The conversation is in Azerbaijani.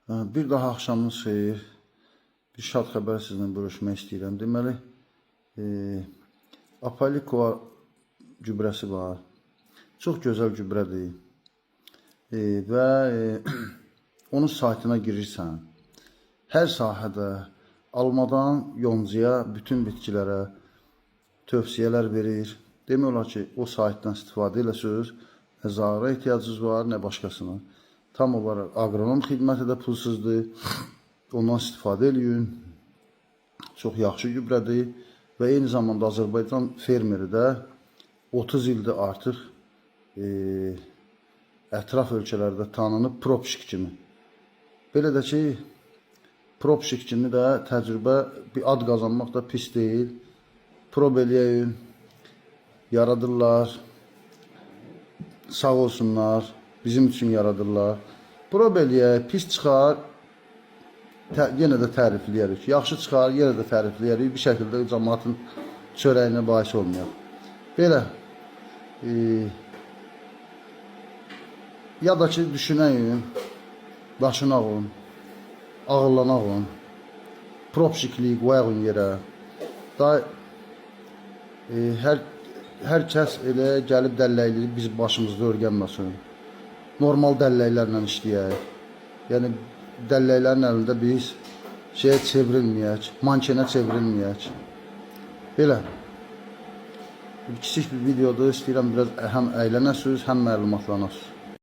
Bir daha axşamınız xeyir. Bir şad xəbər sizinlə bölüşmək istəyirəm. Deməli, Apolikova gübrəsi var. Çox gözəl gübrədir. Və onun saytına girirsən. Hər sahədə almadan yoncuya, bütün bitkilərə tövsiyələr verir. Demək olar ki, o saytdan istifadə eləsiniz. Nə zarara ehtiyacınız var, nə başqasına. Tam olaraq aqronom xidməti də pulsuzdur. Ondan istifadə eləyin. Çox yaxşı gübrədir. Və eyni zamanda Azərbaycan fermeri də 30 ildir artıq ətraf ölkələrdə tanınıb Propşik kimi. Belə də ki, Propşik kimi də təcrübə, bir ad qazanmaq da pis deyil. Prob eləyin, yaradırlar. Sağ olsunlar, bizim üçün yaradırlar. Prob eləyək, pis çıxar, yenə də tərifləyərik. Yaxşı çıxar, yenə də tərifləyərik. Bir şəkildə cəmaatın çörəyinə bahis olmayaq. Belə, ya da ki, düşünəyin, daşınağın, ağırlanağın, propşikliyi qoyağın yerə. Hər kəs elə gəlib dəlləkliyi biz başımızda örgənməsin. Normal dəlləklərlə işləyək. Yəni, dəlləklərin əlində biz şeyə çevrilməyək, mankenə çevrilməyək. Belə. Kiçik bir videodur, istəyirəm biraz həm əylənəsiniz, həm məlumatlanasınız.